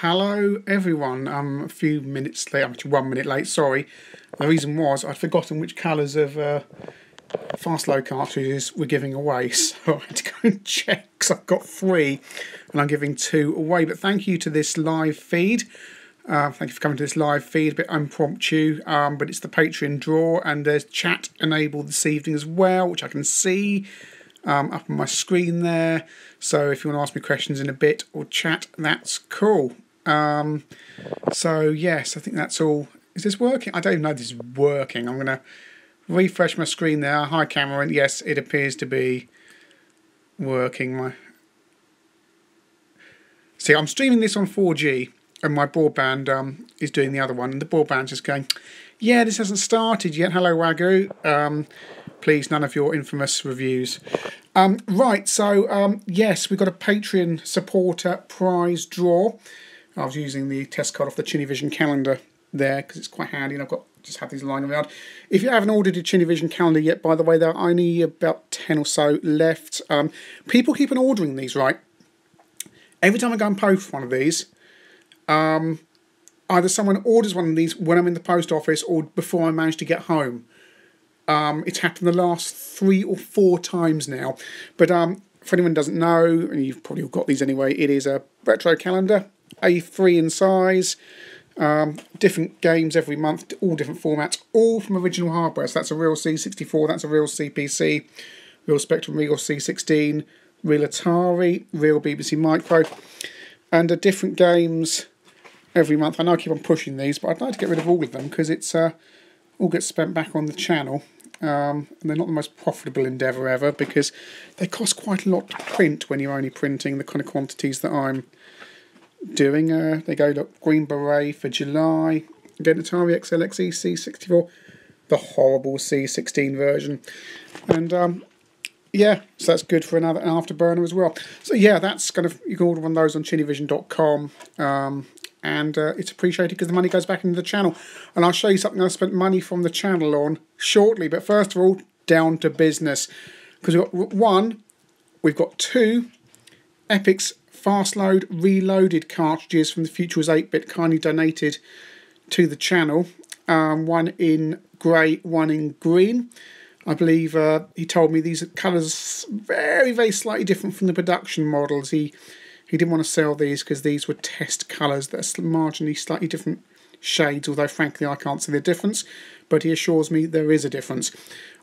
Hello everyone. I'm a few minutes late. I'm actually 1 minute late. Sorry. The reason was I'd forgotten which colours of fast load cartridges we're giving away, so I had to go and check because I've got 3 and I'm giving 2 away. But thank you to this live feed. Thank you for coming to this live feed. A bit impromptu, but it's the Patreon draw, and there's chat enabled this evening as well, which I can see up on my screen there. So if you want to ask me questions in a bit or chat, that's cool. So yes, I think that's all. Is this working? I don't even know if this is working. I'm going to refresh my screen there. Hi Cameron. Yes, it appears to be working. See, I'm streaming this on 4G and my broadband is doing the other one, and the broadband's just going, yeah, this hasn't started yet. Hello Wagyu. Please, none of your infamous reviews. Right, so yes, we've got a Patreon supporter prize draw. I was using the test card off the ChinnyVision calendar there because it's quite handy, and I've got just had these lying around. If you haven't ordered your ChinnyVision calendar yet, by the way, there are only about 10 or so left. People keep on ordering these, right? Every time I go and post one of these, either someone orders one of these when I'm in the post office or before I manage to get home. It's happened the last 3 or 4 times now. But for anyone who doesn't know, and you've probably all got these anyway, it is a retro calendar, A3 in size, different games every month, all different formats, all from original hardware. So that's a real C64, that's a real CPC, real Spectrum, real C16, real Atari, real BBC Micro, and different games every month. I know I keep on pushing these, but I'd like to get rid of all of them because it's all gets spent back on the channel. And they're not the most profitable endeavour ever because they cost quite a lot to print when you're only printing the kind of quantities that I'm doing. They go, look, Green Beret for July, again Atari XLXE C64, the horrible C16 version, and yeah, so that's good for an afterburner as well. So yeah, that's kind of, you can order one of those on ChinnyVision.com. And it's appreciated because the money goes back into the channel. And I'll show you something I spent money from the channel on shortly. But first of all, down to business. Because we've got 2 Epyx Reloaded cartridges from the Future Was 8-Bit, kindly donated to the channel. One in grey, one in green. I believe he told me these colours very, very slightly different from the production models. He didn't want to sell these because these were test colours that are marginally slightly different shades, although frankly I can't see the difference, but he assures me there is a difference.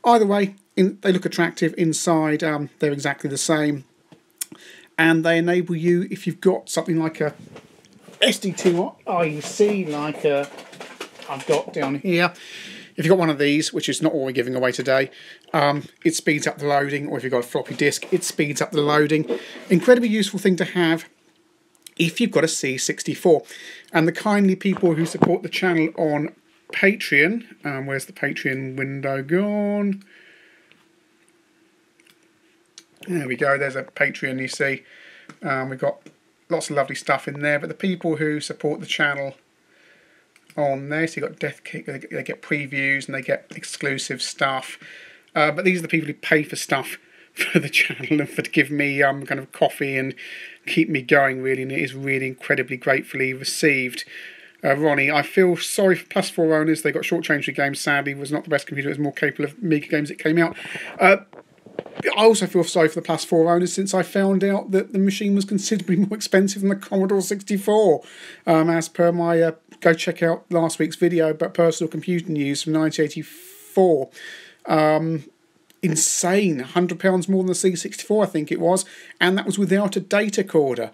Either way, they look attractive. Inside they're exactly the same, and they enable you, if you've got something like a SD2 IEC like I've got down here, if you've got one of these, which is not all we're giving away today, it speeds up the loading, or if you've got a floppy disk, it speeds up the loading. Incredibly useful thing to have if you've got a C64. And the kindly people who support the channel on Patreon, where's the Patreon window gone? There we go, there's a Patreon, you see. We've got lots of lovely stuff in there, but the people who support the channel on there, so you've got Death Kick, they get previews and they get exclusive stuff, but these are the people who pay for stuff for the channel and to give me kind of coffee and keep me going, really, and it is really incredibly gratefully received. Ronnie, I feel sorry for Plus 4 owners. They got shortchanged with games. Sadly, it was not the best computer. It was more capable of Amiga games that came out. I also feel sorry for the Plus 4 owners since I found out that the machine was considerably more expensive than the Commodore 64. As per my, go check out last week's video about personal computer news from 1984. Insane, £100 more than the C64 I think it was, and that was without a data recorder.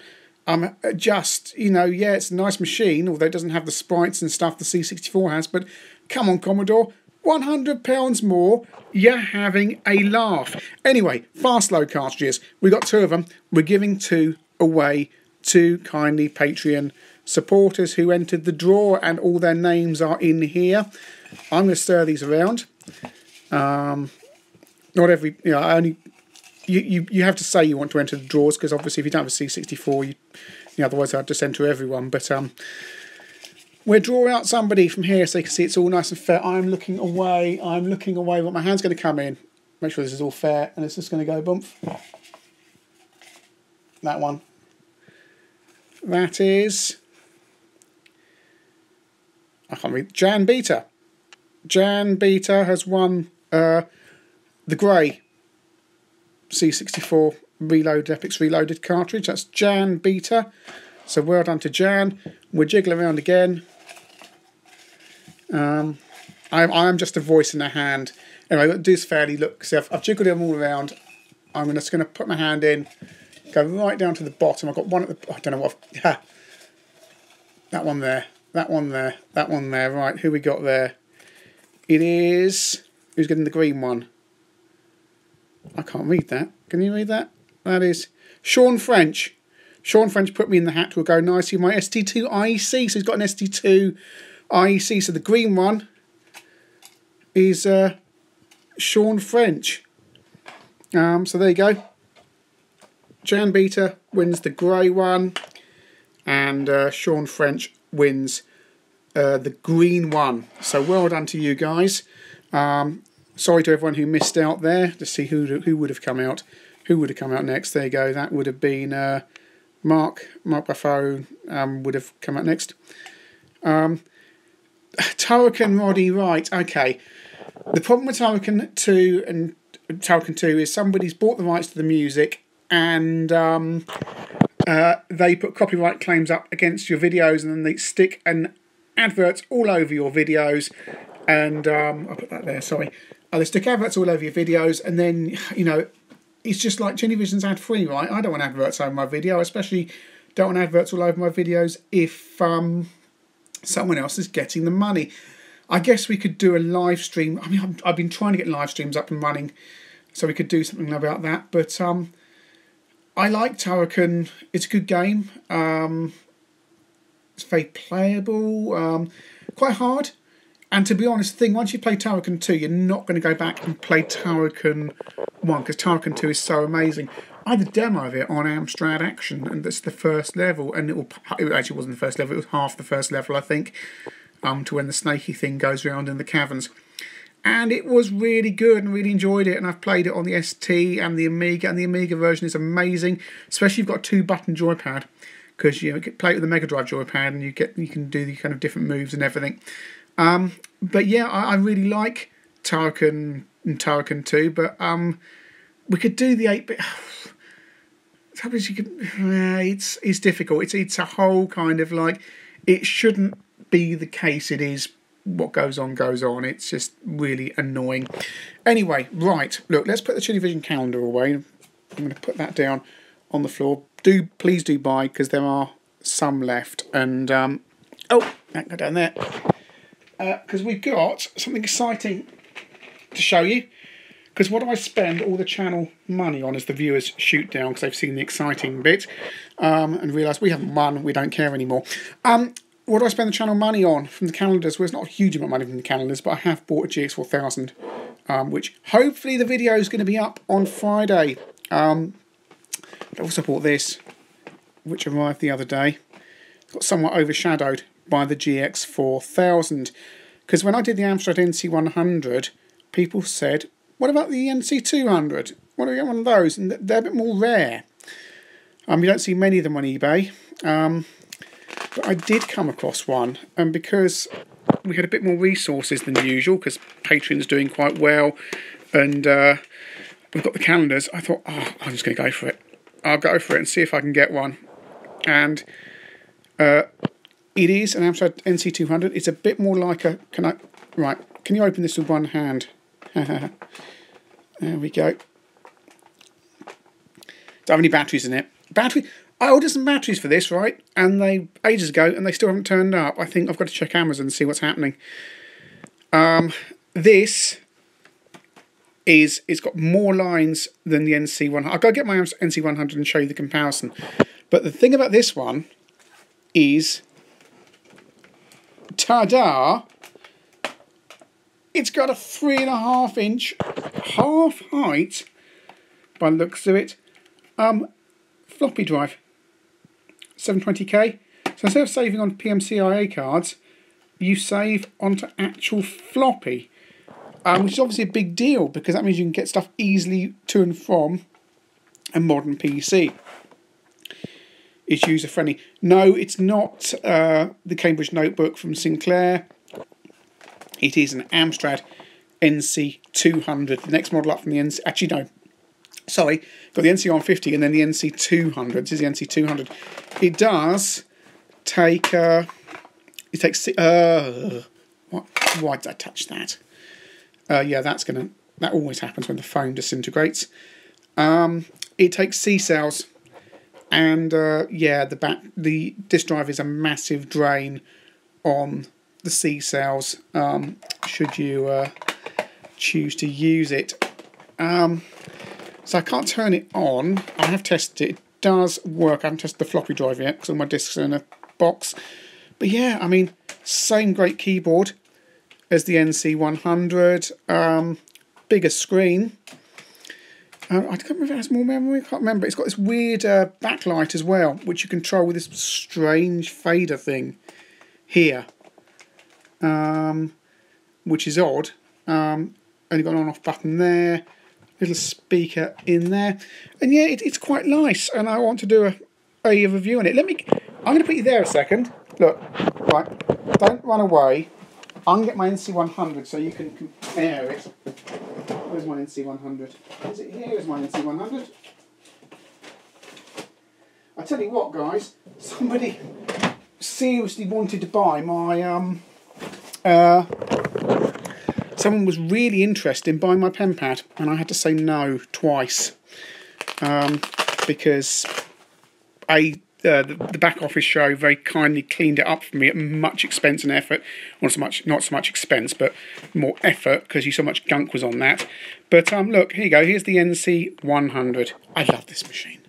Just, you know, yeah, it's a nice machine, although it doesn't have the sprites and stuff the C64 has, but come on Commodore, £100 more, you're having a laugh. Anyway, fast load cartridges, we got 2 of them. We're giving 2 away to kindly Patreon supporters who entered the draw, and all their names are in here. I'm going to stir these around. Not every, you know, only you have to say you want to enter the draws, because obviously if you don't have a C64, you know, otherwise I'd just enter everyone. But we'll draw out somebody from here so you can see it's all nice and fair. I'm looking away. What my hand's going to come in. Make sure this is all fair, and it's just going to go bump. That one. That is can't read. Jan Beta. Jan Beta has won the grey C64 Reloaded, Epyx Reloaded cartridge. That's Jan Beta. So well done to Jan. We'll jiggle around again. I'm just a voice in a hand. Anyway, let's do this fairly. Look, see, I've jiggled them all around. I'm just going to put my hand in, go right down to the bottom. I've got one at the... I don't know what... that one there. That one there. That one there. Right, who we got there? It is... Who's getting the green one? I can't read that. Can you read that? That is Sean French. Sean French put me in the hat. Will go nicely with my ST2 IEC. So he's got an ST2 IEC. So the green one is Sean French. So there you go. Jan Beta wins the grey one, and Sean French wins the green one. So well done to you guys. Sorry to everyone who missed out there. To see who would have come out. Who would have come out next? There you go. That would have been Mark Buffo would have come out next. Turrican Roddy, right? Okay. The problem with Turrican 2 and Turrican 2 is somebody's bought the rights to the music, and they put copyright claims up against your videos, and then they stick an adverts all over your videos, and I'll put that there, sorry. They stick adverts all over your videos, and then, you know, it's just like ChinnyVision's ad free, right? I don't want adverts over my video, especially don't want adverts all over my videos if someone else is getting the money. I guess we could do a live stream. I mean, I've been trying to get live streams up and running, so we could do something about that. But I like Turrican. It's a good game. It's very playable, quite hard. And to be honest, once you play Turrican 2, you're not going to go back and play Turrican 1, because Turrican 2 is so amazing. I had a demo of it on Amstrad Action, and that's the first level. And it actually wasn't the first level, it was half the first level, I think, to when the snaky thing goes around in the caverns. And it was really good, and really enjoyed it. And I've played it on the ST and the Amiga, and the Amiga version is amazing, especially if you've got a 2-button joypad, because you play it with the Mega Drive joypad, and you can do the kind of different moves and everything. But yeah, I really like Turrican and Turrican 2, but we could do the 8-bit. It's difficult. It's a whole kind of like, it shouldn't be the case. It is. What goes on goes on. It's just really annoying. Anyway, right, look, let's put the ChinnyVision calendar away. I'm going to put that down on the floor. Please do buy, because there are some left. And oh, that go down there. Because we've got something exciting to show you. Because what do I spend all the channel money on as the viewers shoot down, because they've seen the exciting bit and realise we haven't won, we don't care anymore. What do I spend the channel money on from the calendars? Well, it's not a huge amount of money from the calendars, but I have bought a GX4000, which hopefully the video is going to be up on Friday. I also bought this, which arrived the other day. Got somewhat overshadowed by the GX4000, because when I did the Amstrad NC100, people said, what about the NC200? Why don't we get one of those? And they're a bit more rare. You don't see many of them on eBay. But I did come across one, and because we had a bit more resources than usual, because Patreon's doing quite well, and we've got the calendars, I thought, oh, I'm just going to go for it. I'll go for it and see if I can get one. And it is an Amstrad NC200. It's a bit more like a... Right, can you open this with one hand? There we go. Don't have any batteries in it. I ordered some batteries for this, right? And they ages ago, and they still haven't turned up. I think I've got to check Amazon and see what's happening. This is, it's got more lines than the NC100. I'll go get my NC100 and show you the comparison. But the thing about this one is, ta-da! It's got a 3.5-inch half height, by the looks of it, floppy drive. 720K. So instead of saving on PMCIA cards, you save onto actual floppy, which is obviously a big deal, because that means you can get stuff easily to and from a modern PC. It's user friendly. No, it's not the Cambridge notebook from Sinclair, It is an Amstrad NC200. The next model up from the NC... Actually, no. Sorry. Got the NC150 and then the NC200. This is the NC200. It does take... it takes... why did I touch that? Yeah, that's going to... That always happens when the foam disintegrates. It takes C cells. And, yeah, the disk drive is a massive drain on the C cells, should you choose to use it. So I can't turn it on. I have tested it. It does work. I haven't tested the floppy drive yet because all my discs are in a box. But yeah, I mean, same great keyboard as the NC100. Bigger screen. I can't remember if it has more memory. I can't remember. It's got this weird backlight as well, which you control with this strange fader thing here. Which is odd. Only got an on-off button there, little speaker in there, and yeah, it's quite nice. And I want to do a review on it. I'm going to put you there a second. Look, right, don't run away. I'm going to get my NC100 so you can compare it. Where's my NC100? Is it here? Is my NC100? I tell you what, guys, somebody seriously wanted to buy my someone was really interested in buying my pen pad, and I had to say no twice because the back office show very kindly cleaned it up for me at much expense and effort. Not so much expense, but more effort because you so much gunk was on that. But look, here you go. Here's the NC100. I love this machine.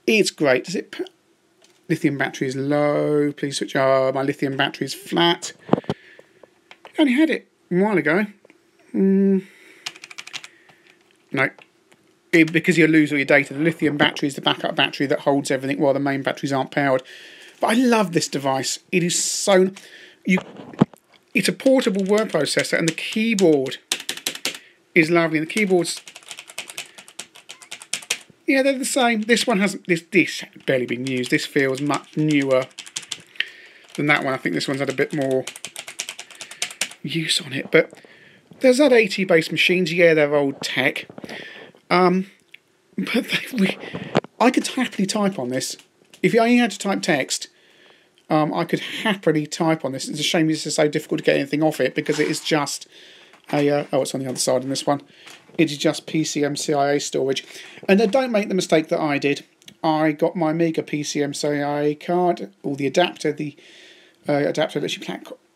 It's great. Does it? Lithium battery is low. Please switch. My lithium battery is flat. I only had it a while ago. No. Because you lose all your data. The lithium battery is the backup battery that holds everything while the main batteries aren't powered. But I love this device. It is so... It's a portable word processor, and the keyboard is lovely. And the keyboard's... Yeah, they're the same. This one hasn't... This barely been used. This feels much newer than that one. I think this one's had a bit more use on it. But there's that 80-based machines. Yeah, they're old tech. But I could happily type on this. If I only had to type text, I could happily type on this. It's a shame it's so difficult to get anything off it because it is just a... oh, it's on the other side in this one. It is just PCMCIA storage. And don't make the mistake that I did. I got my Amiga PCMCIA card, or the adapter. The adapter lets you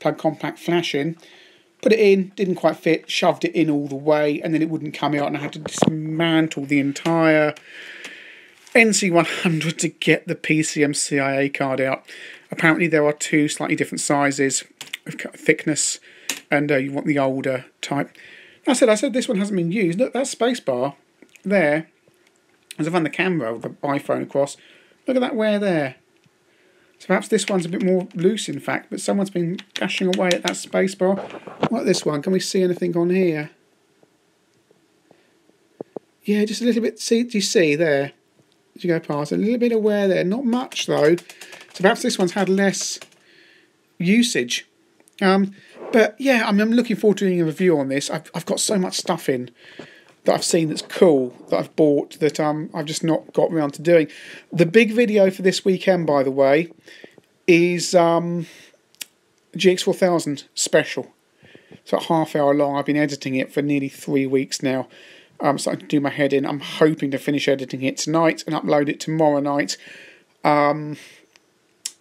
plug compact flash in. Put it in, didn't quite fit, shoved it in all the way, and then it wouldn't come out, and I had to dismantle the entire NC100 to get the PCMCIA card out. Apparently there are two slightly different sizes of thickness, and you want the older type. I said this one hasn't been used. Look, that spacebar there, as I've run the camera with the iPhone across, look at that wear there. So perhaps this one's a bit more loose, in fact, but someone's been gashing away at that spacebar. Like this one, can we see anything on here? Yeah, just a little bit. See, do you see there? As you go past, a little bit of wear there. Not much though. So perhaps this one's had less usage. But yeah, I'm looking forward to doing a review on this. I've got so much stuff in that I've seen that's cool, that I've bought, that I've just not got around to doing. The big video for this weekend, by the way, is GX4000 special. It's about half hour long. I've been editing it for nearly 3 weeks now. I'm starting to do my head in. I'm hoping to finish editing it tonight and upload it tomorrow night.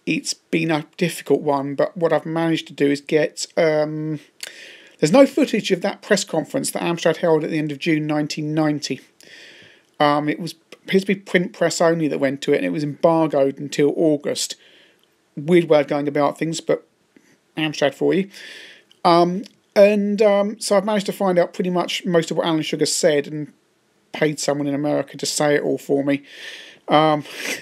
It's been a difficult one, but what I've managed to do is get... there's no footage of that press conference that Amstrad held at the end of June 1990. It was appears to be print press only that went to it, and it was embargoed until August. Weird way of going about things, but Amstrad for you. So I've managed to find out pretty much most of what Alan Sugar said and paid someone in America to say it all for me.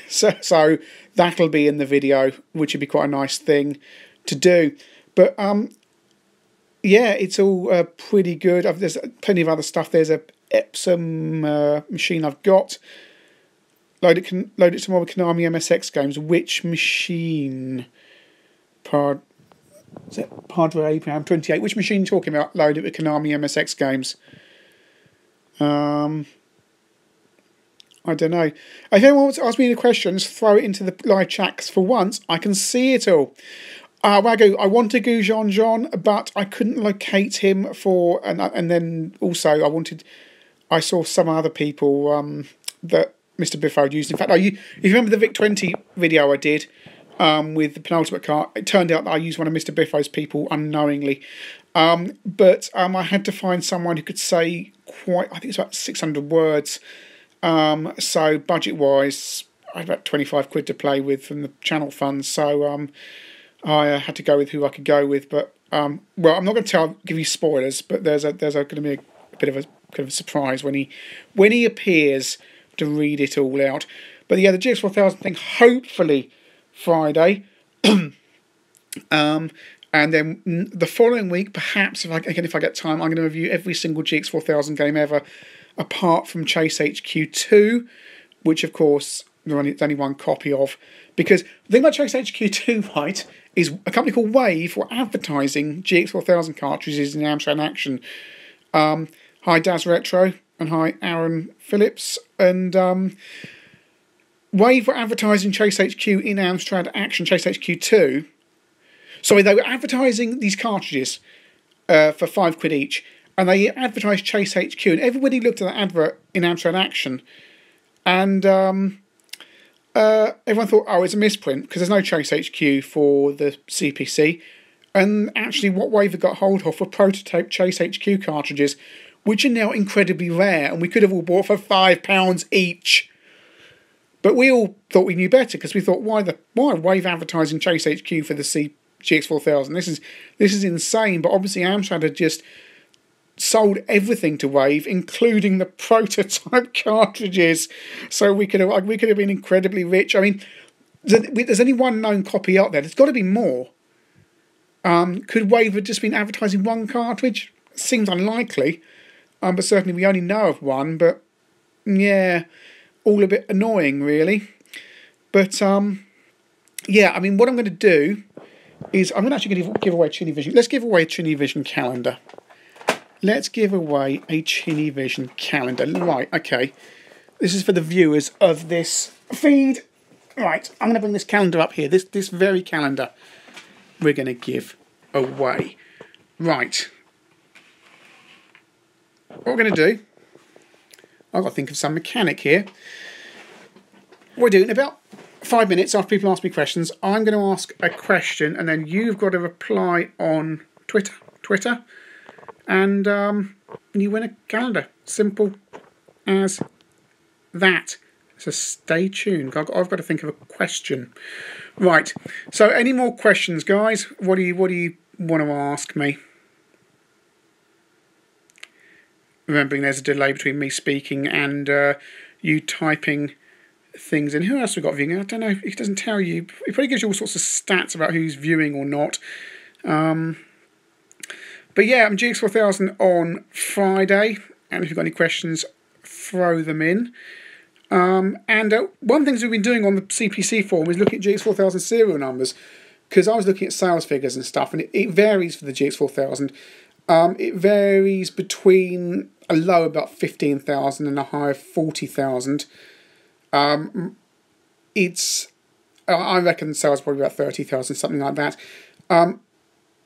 So that'll be in the video, which would be quite a nice thing to do. But yeah, it's all pretty good. There's plenty of other stuff. There's a Epson machine I've got. Load it tomorrow with Konami MSX games. Which machine? Is it hardware Abraham 28? Which machine are you talking about? Loaded with Konami MSX games. I don't know. If anyone wants to ask me any questions, throw it into the live chat, 'cause for once I can see it all. Wagyu, I want to go John, but I couldn't locate him for, and then also I saw some other people that Mr. Biffo used. In fact, if you remember the Vic 20 video I did with the penultimate car, it turned out that I used one of Mr. Biffo's people unknowingly. But I had to find someone who could say I think it's about 600 words. So budget-wise, I had about 25 quid to play with from the channel funds. So I had to go with who I could go with. But well, I'm not going to give you spoilers, but there's going to be a bit of a kind of a surprise when he appears to read it all out. But yeah, the GX4000 thing, hopefully Friday. And then the following week, perhaps, if I get time, I'm going to review every single GX4000 game ever, apart from Chase HQ2, which, of course, there's only one copy of. Because the thing about Chase HQ2, right, is a company called Wave were advertising GX4000 cartridges in Amstrad Action. Hi, Daz Retro, and hi, Aaron Phillips. And Wave were advertising Chase HQ in Amstrad Action, Chase HQ2. Sorry, they were advertising these cartridges for £5 each, and they advertised Chase HQ, and everybody looked at that advert in Amstrad Action, and everyone thought, oh, it's a misprint, because there's no Chase HQ for the CPC, and actually what Wave got hold of were prototype Chase HQ cartridges, which are now incredibly rare, and we could have all bought for £5 each. But we all thought we knew better, because we thought, why Wave advertising Chase HQ for the GX4000? This is insane. But obviously Amstrad had just sold everything to Wave, including the prototype cartridges. So we could have been incredibly rich. I mean, there's only one known copy out there. There's got to be more. Could Wave have just been advertising one cartridge? Seems unlikely. But certainly we only know of one. But yeah, all a bit annoying, really. But yeah, I mean, what I'm going to do is I'm actually going to give away a ChinnyVision. Let's give away a ChinnyVision calendar. Let's give away a ChinnyVision calendar. Right, okay. This is for the viewers of this feed. Right, I'm going to bring this calendar up here. This very calendar we're going to give away. Right. What we're going to do, I've got to think of some mechanic here. We're doing about 5 minutes after people ask me questions. I'm going to ask a question, and then you've got to reply on Twitter, and you win a calendar. Simple as that. So stay tuned. I've got to think of a question. Right. So any more questions, guys? What do you want to ask me? Remembering there's a delay between me speaking and you typing things in. Who else we got viewing? I don't know. It doesn't tell you. It probably gives you all sorts of stats about who's viewing or not. But yeah, I'm GX4000 on Friday, and if you've got any questions, throw them in. And one thing we've been doing on the CPC forum is looking at GX4000 serial numbers, because I was looking at sales figures and stuff, and it varies for the GX4000. It varies between a low of about 15,000 and a high of 40,000. I reckon sales probably about 30,000, something like that.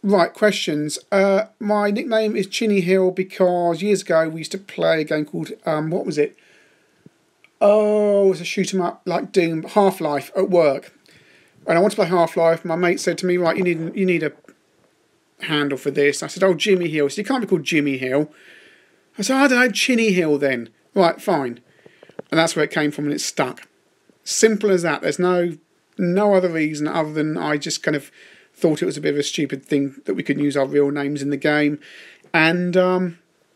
Right, questions. My nickname is Chinny Hill because years ago we used to play a game called, what was it? Oh, it was a shoot 'em up like Doom, Half-Life at work. And I wanted to play Half-Life. My mate said to me, right, you need a handle for this. I said, oh, Jimmy Hill. So you can't be called Jimmy Hill. I said, I don't know, Chinny Hill then. Right, fine. And that's where it came from, and it stuck. Simple as that. There's no other reason other than I just kind of thought it was a bit of a stupid thing that we could use our real names in the game. And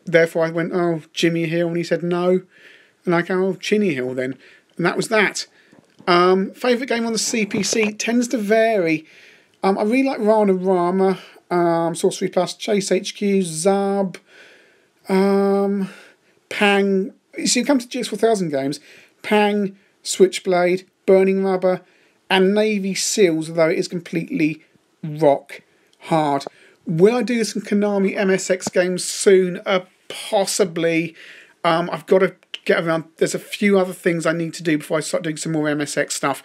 therefore I went, oh, Jimmy Hill, and he said no. And I go, oh, Chinny Hill then. And that was that. Favourite game on the CPC tends to vary. I really like Rana Rama, Sorcery Plus, Chase HQ, Zab, Pang. You see, when it comes to GX4000 games, Pang, Switchblade, Burning Rubber, and Navy Seals, although it is completely rock, hard. Will I do some Konami MSX games soon? Possibly. I've got to get around. There's a few other things I need to do before I start doing some more MSX stuff,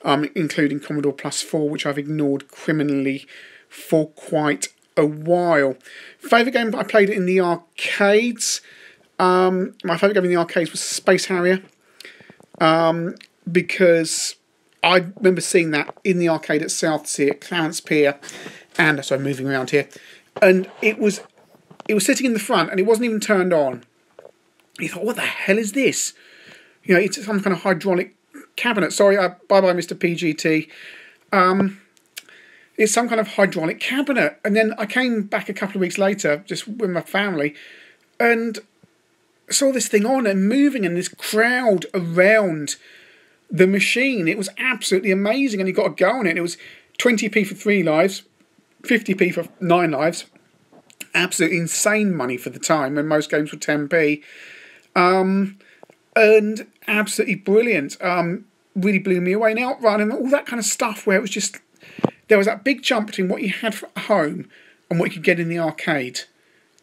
including Commodore Plus 4, which I've ignored criminally for quite a while. Favourite game I played in the arcades. My favourite game in the arcades was Space Harrier, because I remember seeing that in the arcade at Southsea at Clarence Pier, and sorry, moving around here, and it was sitting in the front and it wasn't even turned on. You thought, what the hell is this? You know, it's some kind of hydraulic cabinet. Sorry, bye-bye, Mr. PGT. It's some kind of hydraulic cabinet. And then I came back a couple of weeks later, just with my family, and saw this thing on and moving, and this crowd around the machine. It was absolutely amazing, and you got to go on it. It was 20p for 3 lives, 50p for 9 lives. Absolutely insane money for the time, when most games were 10p. And absolutely brilliant. Really blew me away. And Outrun and all that kind of stuff, where it was just, there was that big jump between what you had at home and what you could get in the arcade.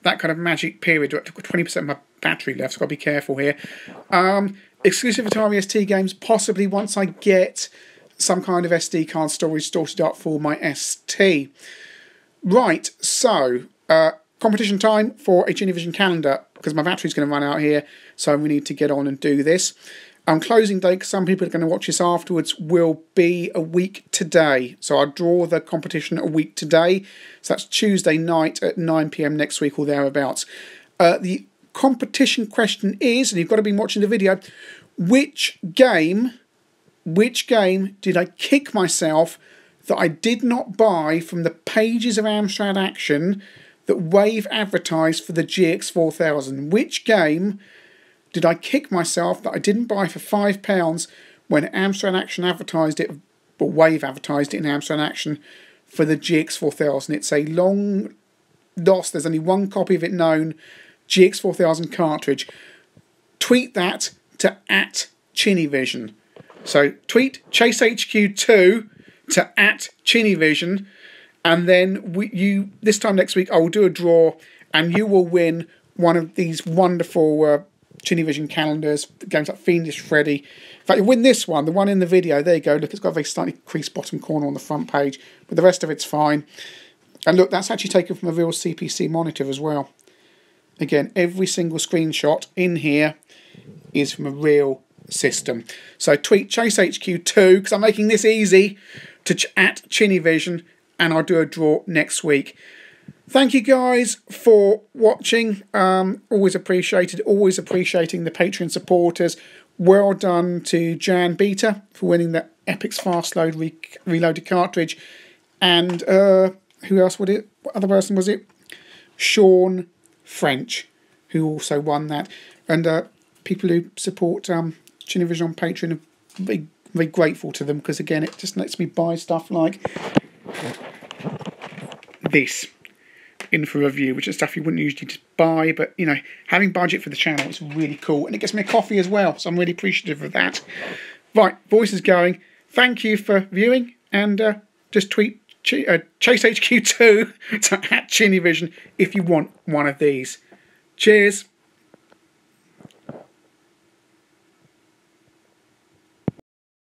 That kind of magic period. I've got 20% of my battery left, so I've got to be careful here. Exclusive Atari ST games, possibly once I get some kind of SD card storage sorted out for my ST. Right, so competition time for a ChinnyVision calendar, because my battery's going to run out here, so we need to get on and do this. Closing date, because some people are going to watch this afterwards, will be a week today. So I'll draw the competition a week today. So that's Tuesday night at 9 PM next week or thereabouts. The competition question is, and you've got to be watching the video, which game did I kick myself that I did not buy from the pages of Amstrad Action that Wave advertised for the GX4000? Which game did I kick myself that I didn't buy for £5 when Amstrad Action advertised it, or Wave advertised it in Amstrad Action for the GX4000? It's a long lost, there's only one copy of it known, GX4000 cartridge. Tweet that to @ChinnyVision. So tweet ChaseHQ2 to @ChinnyVision, and then this time next week I will do a draw, and you will win one of these wonderful ChinnyVision calendars, games like Fiendish Freddy. In fact, you win this one, the one in the video. There you go. Look, it's got a very slightly creased bottom corner on the front page, but the rest of it's fine. And look, that's actually taken from a real CPC monitor as well. Again, every single screenshot in here is from a real system. So tweet ChaseHQ2, because I'm making this easy, to @ChinnyVision, and I'll do a draw next week. Thank you guys for watching. Always appreciated. Always appreciating the Patreon supporters. Well done to Jan Beta for winning the Epyx Fast Load Reloaded cartridge. And who else would it? What other person was it? Sean French, who also won that. And people who support ChinnyVision on Patreon, are very, very grateful to them, because again, it just lets me buy stuff like this in for review, which is stuff you wouldn't usually just buy, but you know, having budget for the channel is really cool, and it gets me a coffee as well, so I'm really appreciative of that. Right, voice is going. Thank you for viewing, and just tweet ChaseHQ2 to @ChinnyVision if you want one of these. Cheers.